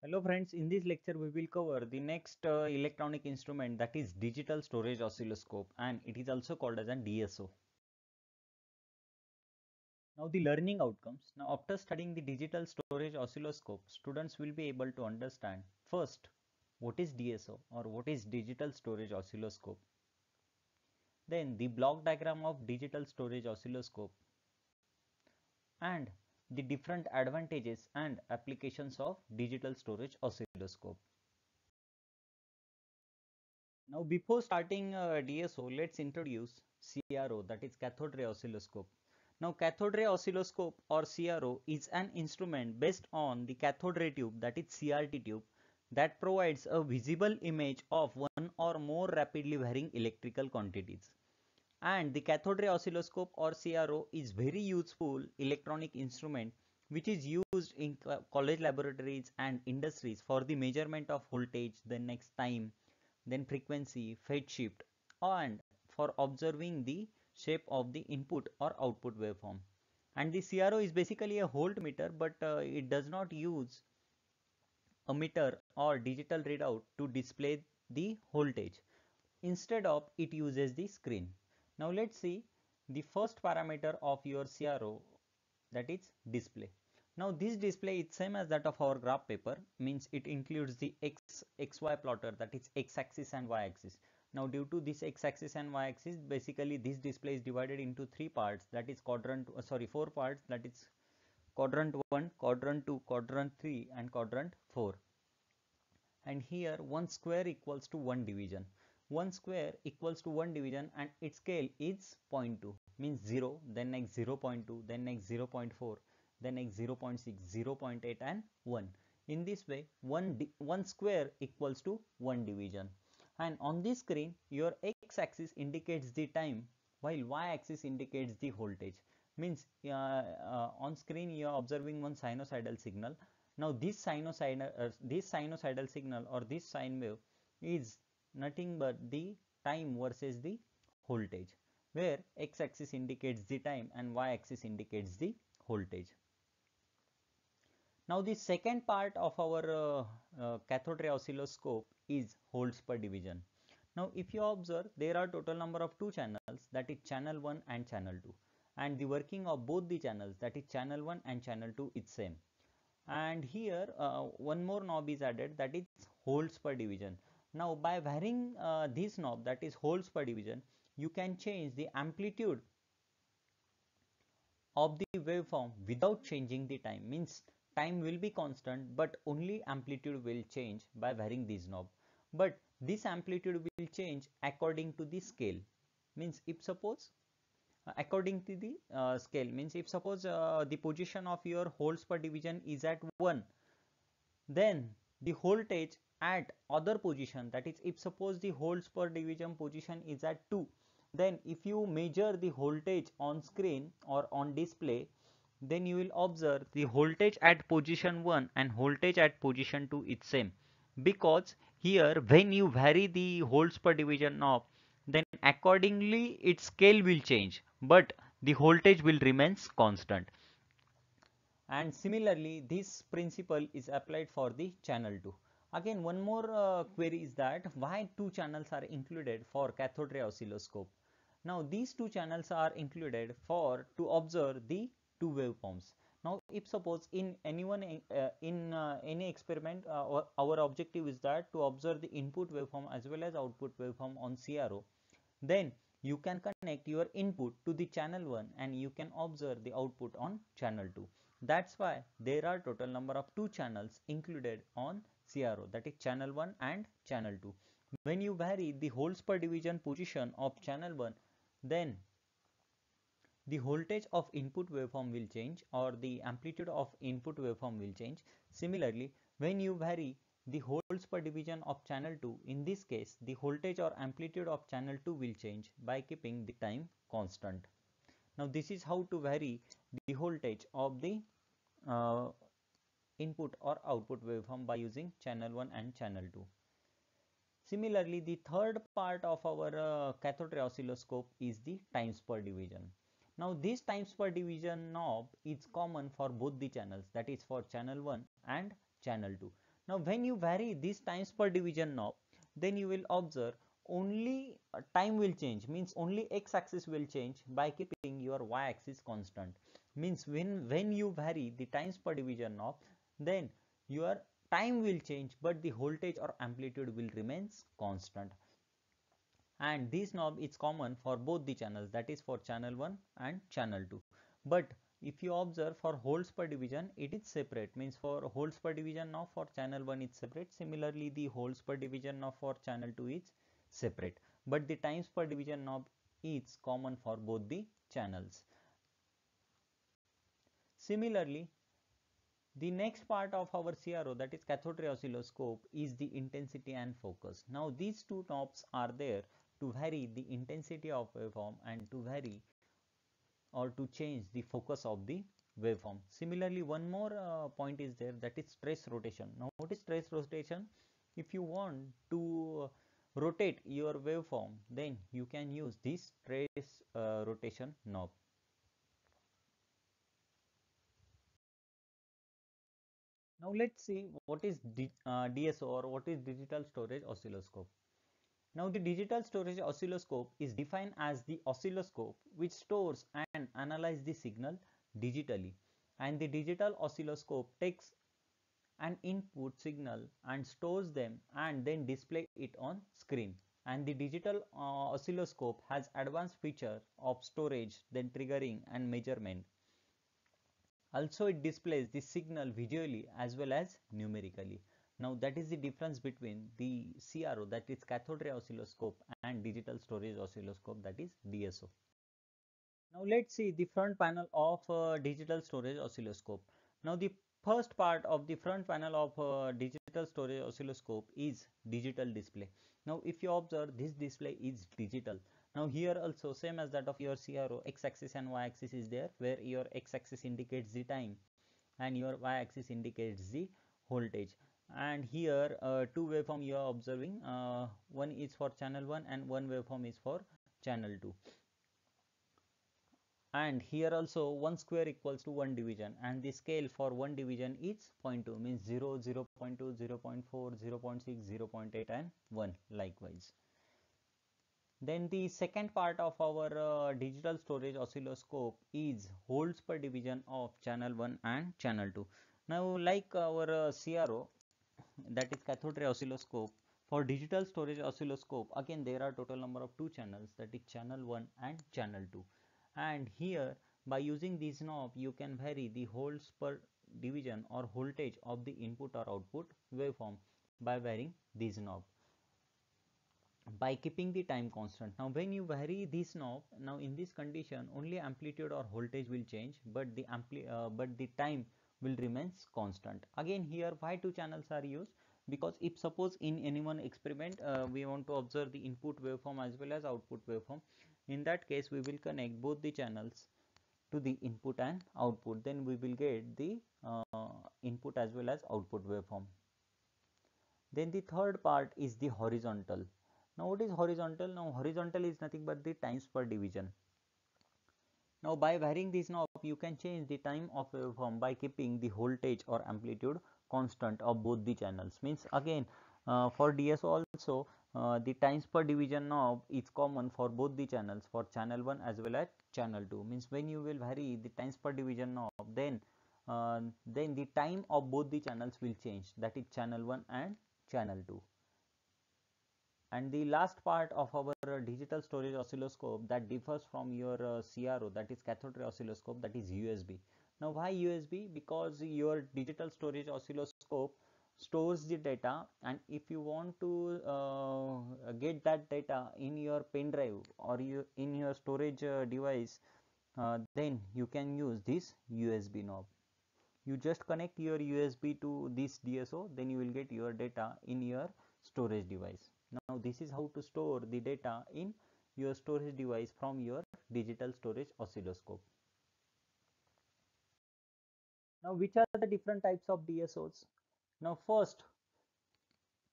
Hello friends, in this lecture we will cover the next electronic instrument, that is digital storage oscilloscope, and it is also called as a DSO. Now the learning outcomes. Now after studying the digital storage oscilloscope, students will be able to understand first what is DSO or what is digital storage oscilloscope. Then the block diagram of digital storage oscilloscope and the different advantages and applications of digital storage oscilloscope. Now before starting DSO, let's introduce CRO, that is cathode ray oscilloscope. Now cathode ray oscilloscope or CRO is an instrument based on the cathode ray tube, that is CRT tube, that provides a visible image of one or more rapidly varying electrical quantities. And the cathode ray oscilloscope or CRO is very useful electronic instrument which is used in college laboratories and industries for the measurement of voltage, then next time, then frequency, phase shift, and for observing the shape of the input or output waveform. And the CRO is basically a voltmeter, but it does not use a meter or digital readout to display the voltage. Instead of, it uses the screen. Now let's see the first parameter of your CRO, that is display. Now this display is same as that of our graph paper, means it includes the xy plotter, that is x axis and y axis. Now due to this x axis and y axis, basically this display is divided into three parts, that is four parts, that is quadrant 1, quadrant 2, quadrant 3 and quadrant 4. And here 1 square equals to 1 division. 1 square equals to 1 division and its scale is 0.2, means 0, then next 0.2, then next 0.4, then next 0.6, 0.8 and 1. In this way 1 square equals to 1 division. And on this screen your x axis indicates the time while y axis indicates the voltage. Means on screen you are observing one sinusoidal signal. Now this sinusoidal signal or this sine wave is nothing but the time versus the voltage, where x axis indicates the time and y axis indicates the voltage. Now the second part of our cathode ray oscilloscope is volts per division. Now if you observe, there are total number of two channels, that is channel 1 and channel 2, and the working of both the channels, that is channel 1 and channel 2, is same. And here one more knob is added, that is volts per division. Now by varying this knob, that is volts per division, you can change the amplitude of the waveform without changing the time. Means time will be constant but only amplitude will change by varying this knob. But this amplitude will change according to the scale. Means if suppose according to the scale, means if suppose the position of your volts per division is at 1, then the voltage at other position, that is if suppose the volts per division position is at 2, then if you measure the voltage on screen or on display, then you will observe the voltage at position 1 and voltage at position 2 is same, because here when you vary the volts per division knob, then accordingly its scale will change but the voltage will remains constant. And similarly this principle is applied for the channel 2. Again one more query is that why two channels are included for cathode ray oscilloscope. Now these two channels are included for to observe the two waveforms. Now if suppose in any experiment our objective is that to observe the input waveform as well as output waveform on CRO, then you can connect your input to the channel 1 and you can observe the output on channel 2. That's why there are total number of two channels included on CRO, that is channel 1 and channel 2. When you vary the volts per division position of channel 1, then the voltage of input waveform will change or the amplitude of input waveform will change. Similarly, when you vary the volts per division of channel 2, in this case the voltage or amplitude of channel 2 will change by keeping the time constant. Now this is how to vary the voltage of the uh, input or output waveform by using channel 1 and channel 2. Similarly, the third part of our cathode ray oscilloscope is the times per division. Now this times per division knob is common for both the channels, that is for channel 1 and channel 2. Now when you vary this times per division knob, then you will observe only time will change, means only x axis will change by keeping your y axis constant. Means when you vary the times per division knob, then your time will change but the voltage or amplitude will remains constant. And this knob is common for both the channels, that is for channel 1 and channel 2. But if you observe for holds per division, it is separate, means for holds per division knob for channel 1 is separate, similarly the holds per division knob for channel 2 is separate, but the times per division knob is common for both the channels. Similarly, the next part of our CRO, that is cathode ray oscilloscope, is the intensity and focus. Now these two knobs are there to vary the intensity of waveform and to vary or to change the focus of the waveform. Similarly, one more point is there, that is trace rotation. Now what is trace rotation? If you want to rotate your waveform, then you can use this trace rotation knob. Now let's see what is DSO, or what is digital storage oscilloscope. Now the digital storage oscilloscope is defined as the oscilloscope which stores and analyzes the signal digitally, and the digital oscilloscope takes an input signal and stores them and then display it on screen. And the digital oscilloscope has advanced feature of storage, then triggering and measurement. Also it displays the signal visually as well as numerically. Now that is the difference between the CRO, that is cathode ray oscilloscope, and digital storage oscilloscope, that is DSO. Now let's see the front panel of digital storage oscilloscope. Now the first part of the front panel of digital storage oscilloscope is digital display. Now if you observe, this display is digital. Now here also same as that of your CRO, x-axis and y-axis is there, where your x-axis indicates the time and your y-axis indicates the voltage. And here two waveform you are observing, one is for channel 1 and one waveform is for channel 2. And here also 1 square equals to 1 division, and the scale for 1 division is 0.2, means 0, 0 0.2, 0 0.4, 0 0.6, 0 0.8 and 1 likewise. Then the second part of our digital storage oscilloscope is holds per division of channel 1 and channel 2. Now like our CRO, that is cathode ray oscilloscope, for digital storage oscilloscope again there are total number of two channels, that is channel 1 and channel 2. And here by using this knob you can vary the holds per division or voltage of the input or output waveform by varying this knob, by keeping the time constant. Now when you vary this knob, now in this condition only amplitude or voltage will change, but the time will remains constant. Again here why two channels are used? Because if suppose in any one experiment we want to observe the input waveform as well as output waveform, in that case we will connect both the channels to the input and output, then we will get the input as well as output waveform. Then the third part is the horizontal. Now what is horizontal? Now horizontal is nothing but the times per division. Now by varying this knob you can change the time of waveform by keeping the voltage or amplitude constant of both the channels. Means again for DSO also the times per division knob is common for both the channels, for channel 1 as well as channel 2. Means when you will vary the times per division knob, then the time of both the channels will change, that is channel 1 and channel 2. And the last part of our digital storage oscilloscope that differs from your CRO, that is cathode ray oscilloscope, that is USB. Now why USB? Because your digital storage oscilloscope stores the data, and if you want to get that data in your pen drive or in your storage device, then you can use this USB knob. You just connect your USB to this DSO, then you will get your data in your storage device. Now this is how to store the data in your storage device from your digital storage oscilloscope. Now which are the different types of DSOs? Now first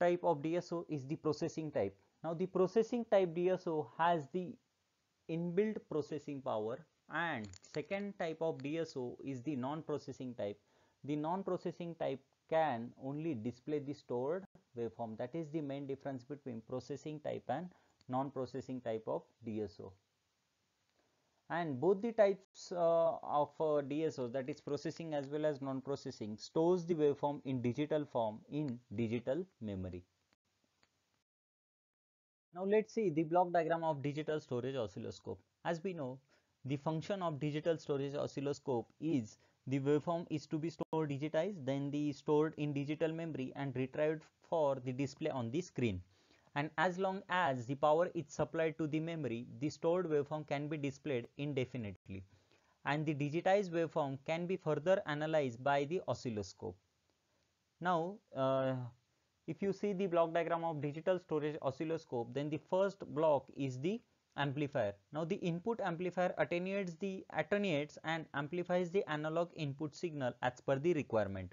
type of DSO is the processing type. Now the processing type DSO has the inbuilt processing power, and second type of DSO is the non-processing type. The non-processing type can only display the stored waveform. That is the main difference between processing type and non-processing type of DSO. And both the types of DSOs, that is processing as well as non-processing, stores the waveform in digital form in digital memory. Now let's see the block diagram of digital storage oscilloscope. As we know, the function of digital storage oscilloscope is the waveform is to be stored digitized, then the stored in digital memory and retrieved for the display on the screen. And as long as the power is supplied to the memory, the stored waveform can be displayed indefinitely, and the digitized waveform can be further analyzed by the oscilloscope. Now, if you see the block diagram of digital storage oscilloscope, then the first block is the amplifier. Now, the input amplifier attenuates and amplifies the analog input signal as per the requirement.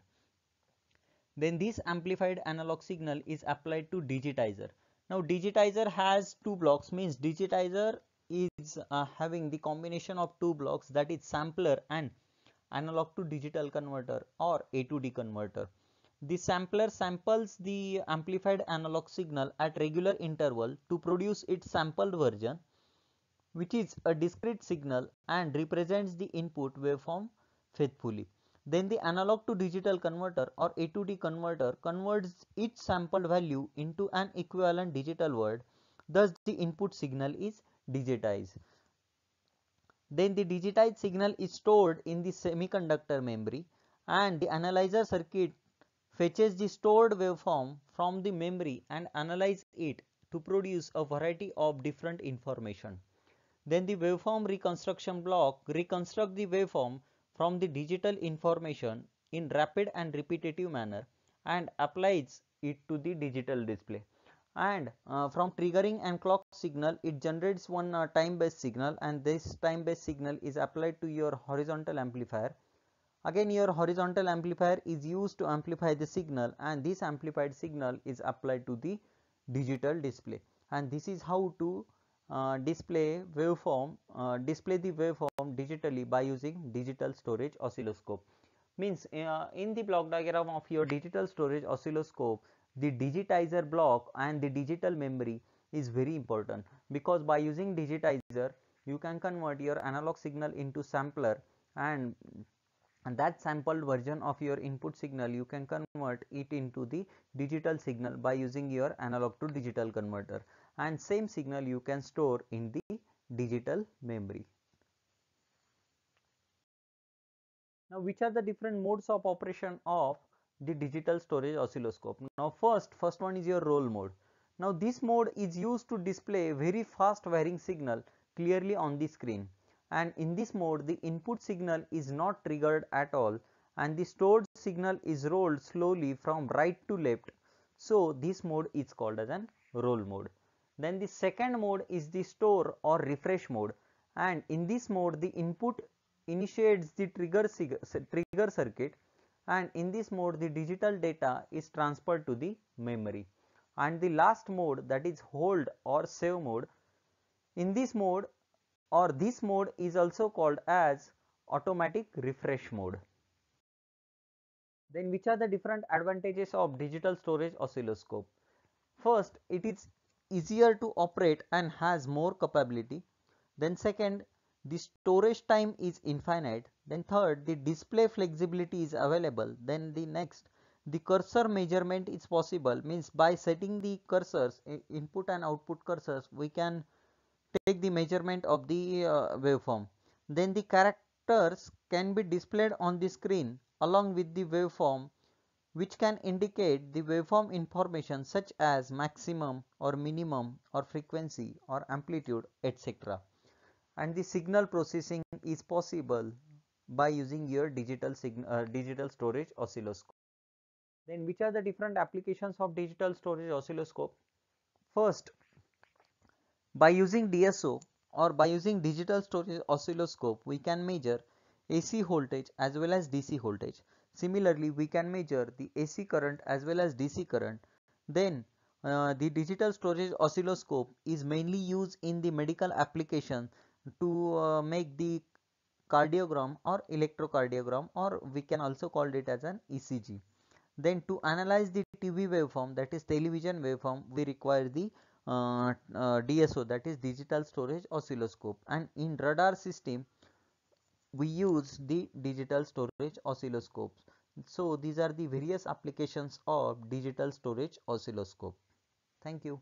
Then this amplified analog signal is applied to digitizer. Now digitizer has two blocks, means digitizer is having the combination of two blocks, that is sampler and analog to digital converter or A to D converter. The sampler samples the amplified analog signal at regular interval to produce its sampled version, which is a discrete signal and represents the input waveform faithfully. Then the analog to digital converter or A to D converter converts each sampled value into an equivalent digital word. Thus the input signal is digitized. Then the digitized signal is stored in the semiconductor memory, and the analyzer circuit fetches the stored waveform from the memory and analyzes it to produce a variety of different information. Then the waveform reconstruction block reconstructs the waveform from the digital information in rapid and repetitive manner and applies it to the digital display. And from triggering and clock signal, it generates one time based signal, and this time based signal is applied to your horizontal amplifier. Again, your horizontal amplifier is used to amplify the signal, and this amplified signal is applied to the digital display. And this is how to display the waveform digitally by using digital storage oscilloscope. Means in the block diagram of your digital storage oscilloscope, the digitizer block and the digital memory is very important, because by using digitizer you can convert your analog signal into sampler, and that sampled version of your input signal you can convert it into the digital signal by using your analog to digital converter, and same signal you can store in the digital memory. Now, which are the different modes of operation of the digital storage oscilloscope? Now first one is your roll mode. Now this mode is used to display very fast varying signal clearly on the screen, and in this mode the input signal is not triggered at all and the stored signal is rolled slowly from right to left. So this mode is called as an roll mode. Then the second mode is the store or refresh mode, and in this mode the input initiates the trigger circuit, and in this mode the digital data is transferred to the memory. And the last mode, that is hold or save mode, in this mode or this mode is also called as automatic refresh mode. Then which are the different advantages of digital storage oscilloscope? First, it is easier to operate and has more capability. Then second, the storage time is infinite. Then third, the display flexibility is available. Then the next, the cursor measurement is possible, means by setting the cursors, input and output cursors, we can take the measurement of the waveform. Then the characters can be displayed on the screen along with the waveform, which can indicate the waveform information such as maximum or minimum or frequency or amplitude, etc. And the signal processing is possible by using your digital storage oscilloscope. Then which are the different applications of digital storage oscilloscope? First, by using DSO or by using digital storage oscilloscope, we can measure AC voltage as well as DC voltage. Similarly, we can measure the AC current as well as DC current. Then the digital storage oscilloscope is mainly used in the medical application to make the cardiogram or electrocardiogram, or we can also call it as an ECG. Then to analyze the TV waveform, that is television waveform, we require the DSO, that is digital storage oscilloscope, and in radar system we use the digital storage oscilloscopes. So these are the various applications of digital storage oscilloscope. Thank you.